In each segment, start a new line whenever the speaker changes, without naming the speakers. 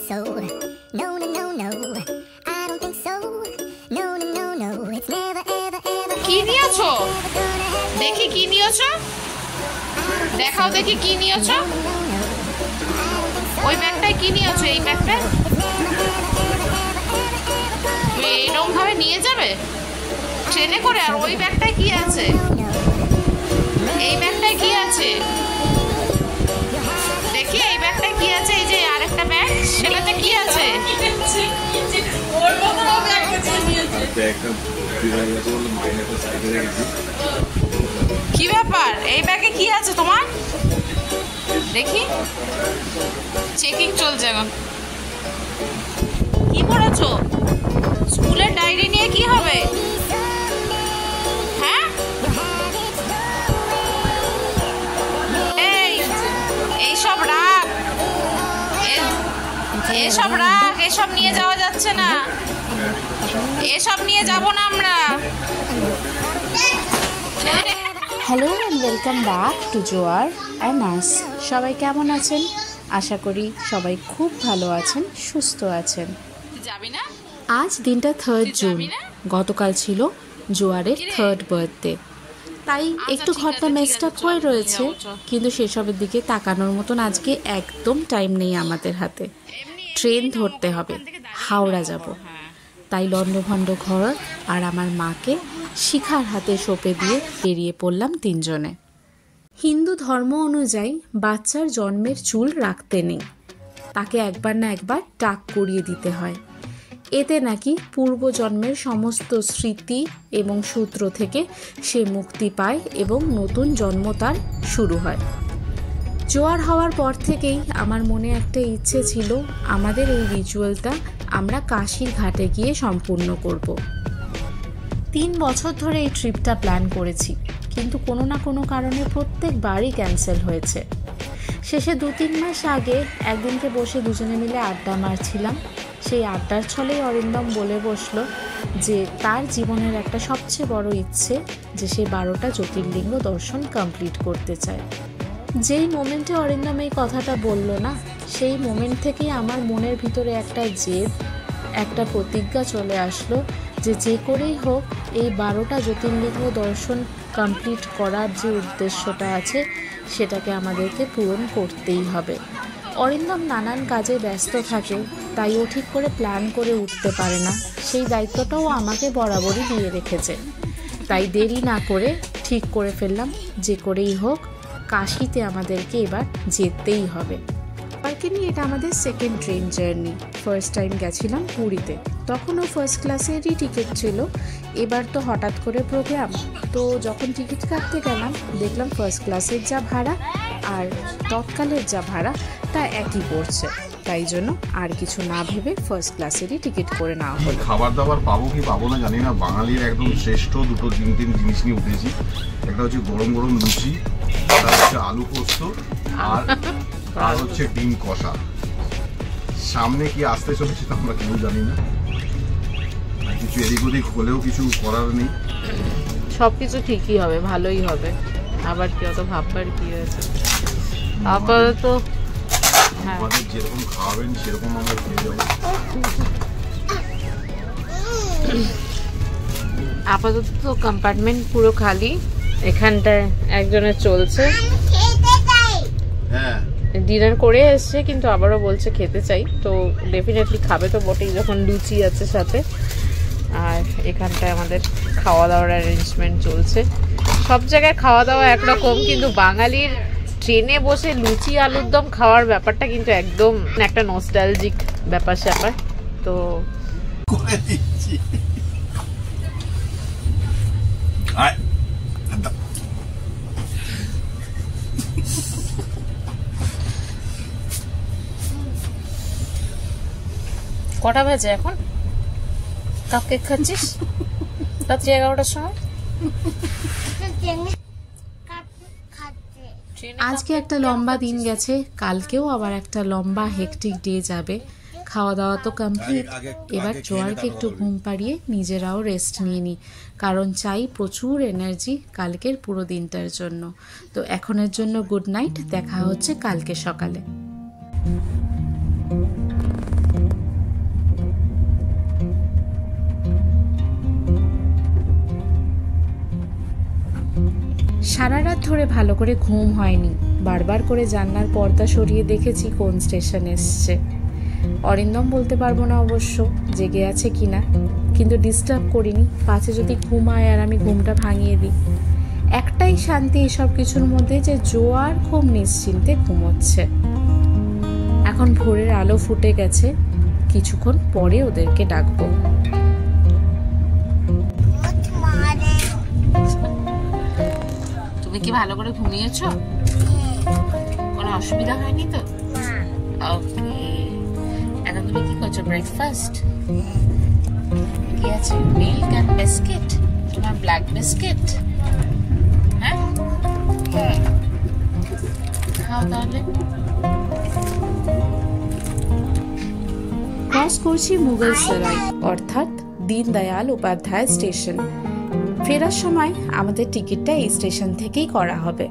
so. No, no, no, no. I don't think so. No, no, no, no. It's never, ever, ever.
কি নিয়েছো? দেখি কি নিয়েছো? দেখাও দেখি কি নিয়েছো? ওই ব্যাগটায় কি নিয়েছো? এই ব্যাগটায়? তুমি এরকম ভাবে নিয়ে যাবে ট্রেনে করে? আর ওই ব্যাগটায় কি আছে? এই ব্যাগটায় কি আছে দেখি? এই ব্যাগটায় কি আছে? এই যে আরেকটা ব্যাগ, সেটাতে কি আছে? কি ব্যাপার? এই ব্যাগে কি আছে তোমার? দেখি, চেকিং চলছে এখন। কি পড়েছো? স্কুলের ডায়েরি নিয়ে কি হবে? হ্যাঁ, এইসব রাখ, এসব রাখ, এসব নিয়ে যাওয়া যাচ্ছে না, এসব নিয়ে যাব না আমরা।
Hello and welcome back to জোয়ার অ্যান্ড আস। সবাই কেমন আছেন? আশা করি সবাই খুব ভালো আছেন, সুস্থ আছেন।
যাবি না?
আজ দিনটা 3rd জুন। গতকাল ছিল জোয়ারের 3rd বার্থডে, তাই একটু ঘরটা মেসড আপ হয়ে রয়েছে, কিন্তু সেসবের দিকে তাকানোর মতন আজকে একদম টাইম নেই আমাদের হাতে। ট্রেন ধরতে হবে, হাওড়া যাব। তাই লন্ডভন্ড ঘর আর আমার মাকে শিখার হাতে সঁপে দিয়ে বেরিয়ে পড়লাম তিনজনে। হিন্দু ধর্ম অনুযায়ী বাচ্চার জন্মের চুল রাখতে নেই, তাকে একবার না একবার টাক করিয়ে দিতে হয়। এতে নাকি পূর্বজন্মের সমস্ত স্মৃতি এবং সূত্র থেকে সে মুক্তি পায় এবং নতুন জন্ম তার শুরু হয়। জোয়ার হওয়ার পর থেকেই আমার মনে একটা ইচ্ছে ছিল, আমাদের এই রিচুয়ালটা আমরা কাশীর ঘাটে গিয়ে সম্পূর্ণ করব। 3 বছর ধরে এই ট্রিপটা প্ল্যান করেছি, কিন্তু কোনো না কোনো কারণে প্রত্যেকবারই ক্যান্সেল হয়েছে। শেষে 2-3 মাস আগে একদিনকে বসে দুজনে মিলে আড্ডা মারছিলাম। সেই আড্ডার ছলেই অরিন্দম বলে বসলো যে তার জীবনের একটা সবচেয়ে বড় ইচ্ছে যে সে 12টা জ্যোতির্লিঙ্গ দর্শন কমপ্লিট করতে চায়। যেই মোমেন্টে অরিন্দম এই কথাটা বলল না, সেই মোমেন্ট থেকেই আমার মনের ভিতরে একটা জেদ, একটা প্রতিজ্ঞা চলে আসলো যে যে করেই হোক এই 12টা জ্যোতির্লিঙ্গ দর্শন কমপ্লিট করার যে উদ্দেশ্যটা আছে সেটাকে আমাদেরকে পূরণ করতেই হবে। অরিন্দম নানান কাজে ব্যস্ত থাকে, তাই ও ঠিক করে প্ল্যান করে উঠতে পারে না। সেই দায়িত্বটাও আমাকে বরাবরই দিয়ে রেখেছে। তাই দেরি না করে ঠিক করে ফেললাম যে করেই হোক কাশীতে আমাদেরকে এবার যেতেই হবে। পার্কে নিয়ে এটা আমাদের 2nd train journey. First time গেছিলাম পুরীতে, তখনও ফার্স্ট ক্লাসেরই টিকিট ছিল। এবার তো হঠাৎ করে প্রোগ্রাম, তো যখন টিকিট কাটতে গেলাম দেখলাম ফার্স্ট ক্লাসের যা ভাড়া আর তৎকালের যা ভাড়া তা একই পড়ছে। তাই জন্য আর কিছু না ভেবে ফার্স্ট ক্লাসেরই টিকিট করে নেওয়া হলো।
খাবার দাবার পাবো কি পাবো না জানি না, বাঙালির একদম শ্রেষ্ঠ 2-3 জিনিস নিয়ে উঠেছি। একটা হচ্ছে গরম গরম লুচি, একটা হচ্ছে আলু পোস্ত, আর হচ্ছে ডিম কষা। সামনে কি আসতে চলেছে তা আমরা কেউ জানি না, কিছু এদিক ওদিক হলেও কিছু করার নেই।
সবকিছু ঠিকই হবে, ভালোই হবে। আবার কি অত ভাববার কি হয়েছে? আপাতত
আমাদের যেরকম খাওয়াবেন সেরকম আমরা খেয়ে যাবো।
আপাতত তো কম্পার্টমেন্ট পুরো খালি। এখানটায় একজনের চলছে,
হ্যাঁ
ডিনার করে এসছে কিন্তু আবারও বলছে খেতে চাই। তো ডেফিনেটলি খাবে তো বটেই, যখন লুচি আছে সাথে। আর এখানটায় আমাদের খাওয়া দাওয়ার অ্যারেঞ্জমেন্ট চলছে। সব জায়গায় খাওয়া দাওয়া একরকম, কিন্তু বাঙালির ট্রেনে বসে লুচি আলুর দম খাওয়ার ব্যাপারটা কিন্তু একদম একটা নস্টালজিক ব্যাপার স্যাপার। তো কটা বাজে এখন? কাপ কেক খাচ্ছিস রাত্রি 11টার সময়?
আজকে একটা লম্বা দিন গেছে, কালকেও আবার একটা লম্বা হেকটিক ডে যাবে। খাওয়া দাওয়া তো কমপ্লিট, এবার জোয়ারকে একটু ঘুম পাড়িয়ে নিজেরাও রেস্ট নিয়ে নিই, কারণ চাই প্রচুর এনার্জি কালকের পুরো দিনটার জন্য। তো এখনের জন্য গুড নাইট, দেখা হচ্ছে কালকে সকালে। সারা রাত ধরে ভালো করে ঘুম হয়নি, বারবার করে জানলার পর্দা সরিয়ে দেখেছি কোন স্টেশন এসছে। অরিন্দম বলতে পারবো না অবশ্য জেগে আছে কিনা, কিন্তু ডিস্টার্ব করিনি, পাছে যদি ঘুমায় আর আমি ঘুমটা ভাঙিয়ে দিই। একটাই শান্তি এসব কিছুর মধ্যে যে জোয়ার খুব নিশ্চিন্তে ঘুমোচ্ছে। এখন ভোরের আলো ফুটে গেছে, কিছুক্ষণ পরে ওদেরকে ডাকবো। তুমি কি ভালো করে ঘুমিয়েছো? কোনো অসুবিধা হয়নি তো? ওকে, এখন তুমি কি করছো? ব্রেকফাস্ট কি আছে? Milk and biscuit. তোমার ব্ল্যাক বিস্কিট? হ্যাঁ, খাও তাহলে। ক্রস করছি মুঘল সরাই অর্থাৎ দীনদয়াল উপাধ্যায় স্টেশন। ফেরার সময় আমাদের টিকিটটা এই স্টেশন থেকেই করা হবে।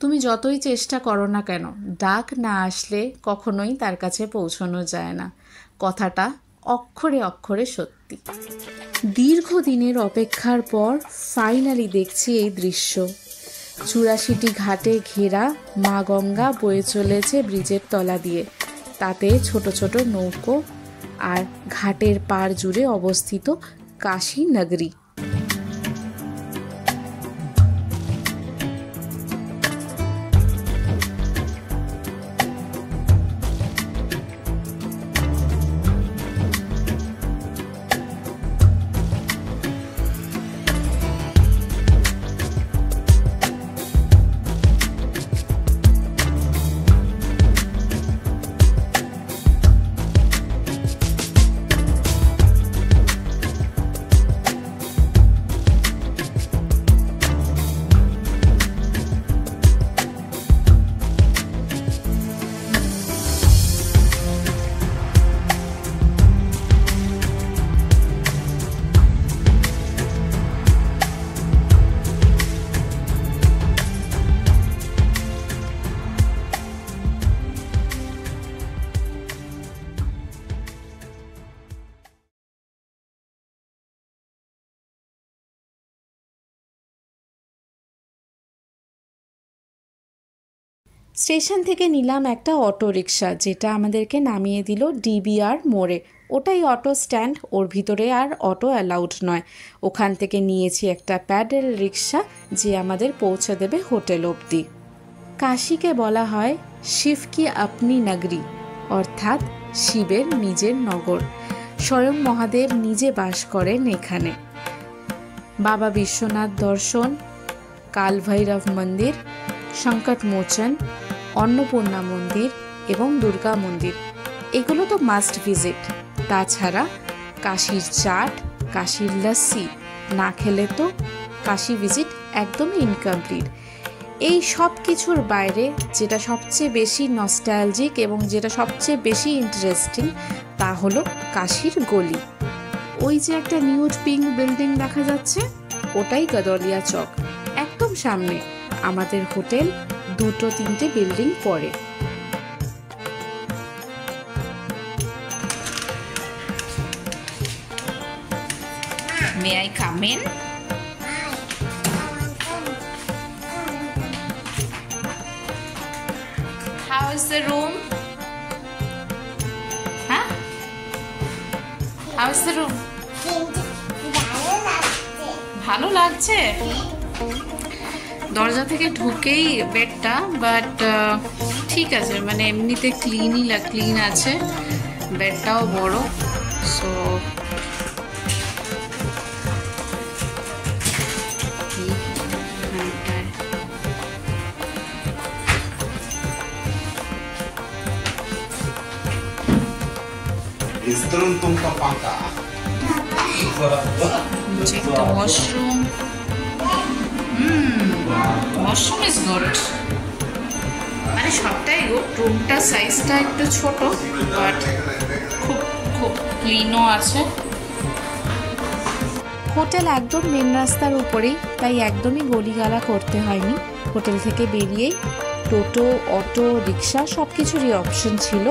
তুমি যতই চেষ্টা করো না কেন, ডাক না আসলে কখনোই তার কাছে পৌঁছানো যায় না। কথাটা অক্ষরে অক্ষরে সত্যি। দীর্ঘদিনের অপেক্ষার পর ফাইনালি দেখছি এই দৃশ্য। 84টি ঘাটে ঘেরা মা গঙ্গা বয়ে চলেছে ব্রিজের তলা দিয়ে, তাতে ছোট ছোট নৌকো, আর ঘাটের পাড় জুড়ে অবস্থিত কাশী নগরী। স্টেশন থেকে নিলাম একটা অটো রিক্সা, যেটা আমাদেরকে নামিয়ে দিল ডিবিআর মোড়ে। ওটাই অটো স্ট্যান্ড, ওর ভিতরে আর অটো অ্যালাউড নয়। ওখান থেকে নিয়েছি একটা প্যাডেল রিক্সা, যে আমাদের পৌঁছে দেবে হোটেল অবধি। কাশীকে বলা হয় শিব কি আপনি নগরী, অর্থাৎ শিবের নিজের নগর। স্বয়ং মহাদেব নিজে বাস করেন এখানে। বাবা বিশ্বনাথ দর্শন, কাল ভৈরব মন্দির, সংকট মোচন, অন্নপূর্ণা মন্দির এবং দুর্গা মন্দির, এগুলো তো মাস্ট ভিজিট। তাছাড়া কাশীর চাট, কাশীর লস্যি না খেলে তো কাশী ভিজিট একদমই ইনকমপ্লিট। এই সব কিছুর বাইরে যেটা সবচেয়ে বেশি নস্টালজিক এবং যেটা সবচেয়ে বেশি ইন্টারেস্টিং, তা হলো কাশীর গলি। ওই যে একটা নিউড পিঙ্ক বিল্ডিং দেখা যাচ্ছে, ওটাই গদলিয়া চক। একদম সামনে আমাদের হোটেল, 2-3টে বিল্ডিং পরে। May I come in? How is the room? Huh? How is the room? ভালো লাগছে। দরজা থেকে ঢুকেই বেডটা, বাট ঠিক আছে, মানে এমনিতে ক্লিন আছে, বেডটাও বড়। So washroom, washroom is good, মানে সবটাই গুড। রুমটা সাইজটা একটু ছোট, বাট খুব ক্লিনও আছে। হোটেল একদম মেন রাস্তার উপরেই, তাই একদমই গলিগালা করতে হয়নি। হোটেল থেকে বেরিয়েই টোটো, অটো, রিক্সা সব কিছুরই অপশন ছিল।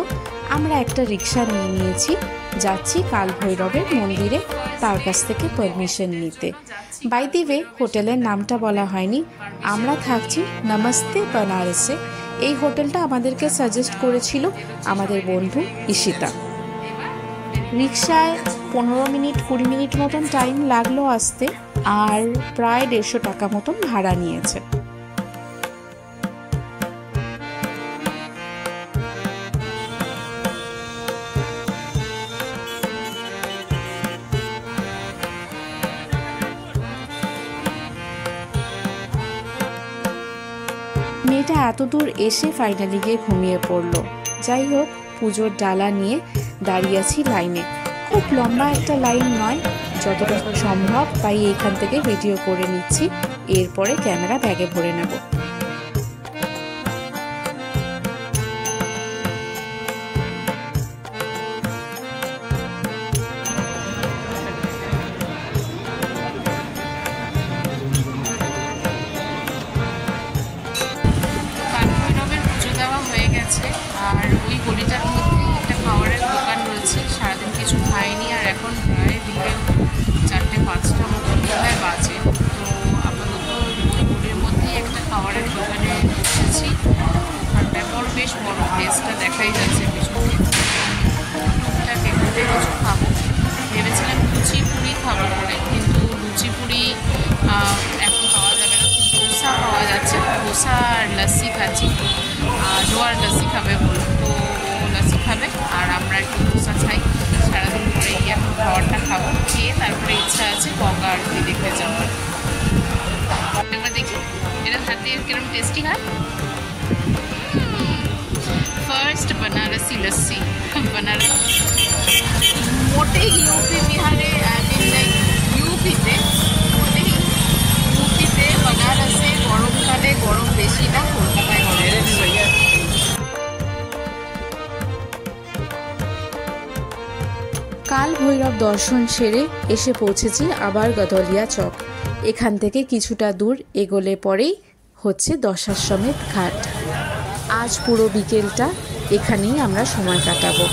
আমরা একটা রিক্সা নিয়ে নিয়েছি, যাচ্ছি কাল ভৈরবের মন্দিরে তার কাছ থেকে পারমিশন নিতে। বাই দি ওয়ে, হোটেলের নামটা বলা হয়নি, আমরা থাকছি নমস্তে বেনারসে। এই হোটেলটা আমাদেরকে সাজেস্ট করেছিল আমাদের বন্ধু ঈশিতা। রিক্সায় 15 মিনিট 20 মিনিট মতন টাইম লাগলো আসতে, আর প্রায় 150 টাকা মতন ভাড়া নিয়েছে। মেয়েটা এত দূর এসে ফাইনালি গিয়ে ঘুমিয়ে পড়লো। যাই হোক, পুজোর ডালা নিয়ে দাঁড়িয়ে আছি লাইনে। খুব লম্বা একটা লাইন নয়, যতটা সম্ভব তাই এইখান থেকে ভিডিও করে নিচ্ছি, এরপরে ক্যামেরা ব্যাগে ভরে নেব।
আর ওই গলিটার মধ্যে একটা খাবারের দোকান রয়েছে। সারাদিন কিছু খাইনি, আর এখন প্রায় বিকেল 4-5টা মতন বোধহয় বাজে। তো আপাতত ওই গলির মধ্যেই একটা খাবারের দোকানে বসেছি। ওখানটায় বেশ বড়, প্লেসটা দেখাই যাচ্ছে পিছনে। টুকটাক এখান থেকে কিছু খাবো ভেবেছিলাম, লুচি পুরি খাবো করে, কিন্তু লুচি পুরি এখন পাওয়া যাবে না। ধোসা পাওয়া যাচ্ছে, ধোসা আর লস্যি খাচ্ছি। জোয়ার লস্যি খাবে বলো, তো লস্যি খাবে আর আমরা একটু ধোসা খাই। সারাদিন পরে গিয়ে এখন খাবারটা খাবো, খেয়ে তারপরে ইচ্ছা আছে গঙ্গা আরতি দেখতে যাওয়ার। এবার দেখি এটা হাতে কিরকম টেস্টি হয়। ফার্স্ট बनारसी लस्सी। बनारस মোটেই ইউপি বিহারে, ইউপিতে মোটেই ইউপিতে बनारসে গরমকালে গরম বেশি না, কলকাতায় গরম।
কাল ভৈরব দর্শন সেরে এসে পৌঁছেছি আবার গদলিয়া চক। এখান থেকে কিছুটা দূর এগোলে পরেই হচ্ছে দশাশ্বমেধ ঘাট। আজ পুরো বিকেলটা এখানেই আমরা সময় কাটাবো।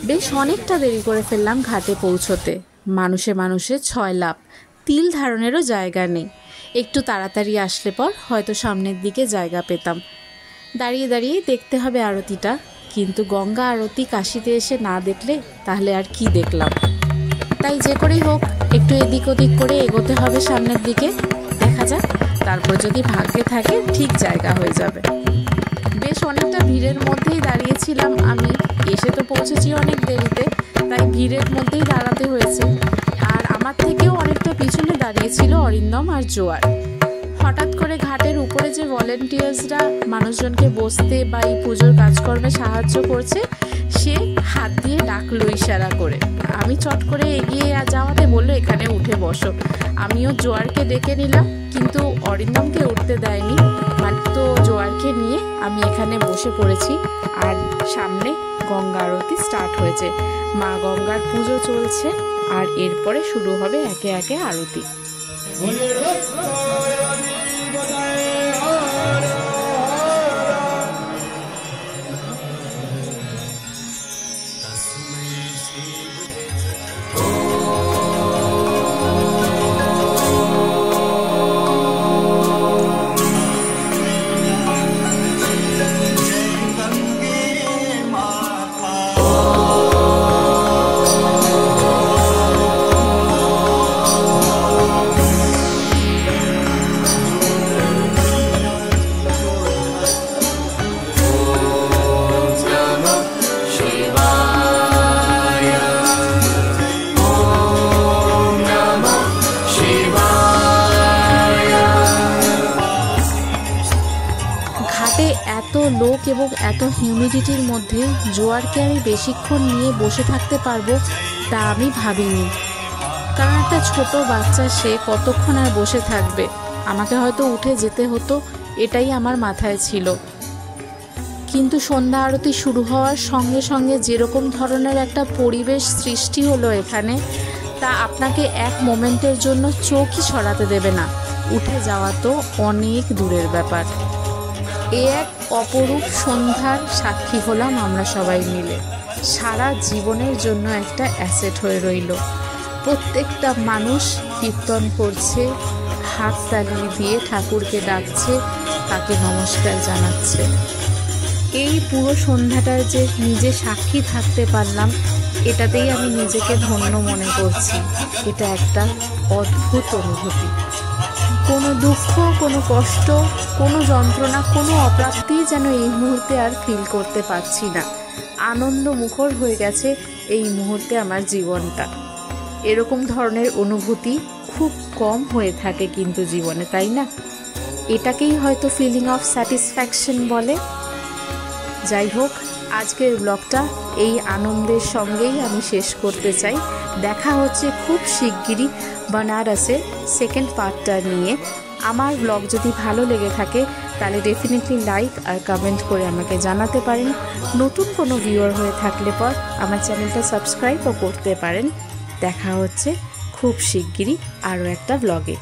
বেশ অনেকটা দেরি করে ফেললাম ঘাটে পৌঁছতে। মানুষে মানুষে 6 লাভ, তিল ধারণেরও জায়গা নেই। একটু তাড়াতাড়ি আসলে পর হয়তো সামনের দিকে জায়গা পেতাম। দাঁড়িয়ে দাঁড়িয়ে দেখতে হবে আরতিটা, কিন্তু গঙ্গা আরতি কাশিতে এসে না দেখলে তাহলে আর কি দেখলাম। তাই যে করেই হোক একটু এদিক ওদিক করে এগোতে হবে সামনের দিকে, দেখা যাক, তারপর যদি ভাগ্যে থাকে ঠিক জায়গা হয়ে যাবে। বেশ অনেকটা ভিড়ের মধ্যেই দাঁড়িয়েছিলাম আমি, এসে তো পৌঁছেছি অনেক দেরিতে, তাই ভিড়ের মধ্যেই দাঁড়াতে হয়েছে। আর আমার থেকেও অনেকটা পিছনে দাঁড়িয়েছিল অরিন্দম আর জোয়ার। হঠাৎ করে ঘাটের উপরে যে ভলেন্টিয়ার্সরা মানুষজনকে বসতে বা এই পুজোর কাজকর্মে সাহায্য করছে, সে হাত দিয়ে ডাকলো ইশারা করে। আমি চট করে এগিয়ে যাওয়াতে বললো এখানে উঠে বসো। আমিও জোয়ারকে ডেকে নিলাম, কিন্তু অরিন্দমকে উঠতে দেয়নি। মাত্র জোয়ারকে নিয়ে আমি এখানে বসে পড়েছি। আর সামনে গঙ্গা আরতি স্টার্ট হয়েছে, মা গঙ্গার পুজো চলছে, আর এরপরে শুরু হবে একে একে আরতি। লোক এবং এত হিউমিডিটির মধ্যে জোয়ারকে আমি বেশিক্ষণ নিয়ে বসে থাকতে পারবো তা আমি ভাবিনি। কারণ একটা ছোট বাচ্চা, সে কতক্ষণ আর বসে থাকবে, আমাকে হয়তো উঠে যেতে হতো, এটাই আমার মাথায় ছিল। কিন্তু সন্ধ্যা আরতি শুরু হওয়ার সঙ্গে সঙ্গে যেরকম ধরনের একটা পরিবেশ সৃষ্টি হলো এখানে, তা আপনাকে এক মোমেন্টের জন্য চোখই সরাতে দেবে না। উঠে যাওয়া তো অনেক দূরের ব্যাপার। এ এক অপরূপ সন্ধ্যার সাক্ষী হলাম আমরা সবাই মিলে। সারা জীবনের জন্য একটা অ্যাসেট হয়ে রইল। প্রত্যেকটা মানুষ কীর্তন করছে, হাততালি দিয়ে ঠাকুরকে ডাকছে, তাকে নমস্কার জানাচ্ছে। এই পুরো সন্ধ্যাটার যে নিজে সাক্ষী থাকতে পারলাম, এটাতেই আমি নিজেকে ধন্য মনে করছি। এটা একটা অদ্ভুত অনুভূতি। কোনো দুঃখ, কোনো কষ্ট, কোনো যন্ত্রণা, কোনো অপ্রাপ্তি যেন এই মুহূর্তে আর ফিল করতে পারছি না। আনন্দ মুখর হয়ে গেছে এই মুহূর্তে আমার জীবনটা। এরকম ধরনের অনুভূতি খুব কম হয়ে থাকে কিন্তু জীবনে, তাই না? এটাকেই হয়তো ফিলিং অফ স্যাটিসফ্যাকশন বলে। যাই হোক, আজকের ব্লগটা এই আনন্দের সঙ্গেই আমি শেষ করতে চাই। দেখা হচ্ছে খুব শিগগিরই বানারসের সেকেন্ড পার্টটা নিয়ে। আমার ব্লগ যদি ভালো লেগে থাকে তাহলে ডেফিনেটলি লাইক আর কমেন্ট করে আমাকে জানাতে পারেন। নতুন কোনো ভিউয়ার হয়ে থাকলে পর আমার চ্যানেলটা সাবস্ক্রাইবও করতে পারেন। দেখা হচ্ছে খুব শিগগিরই আরও একটা ব্লগে।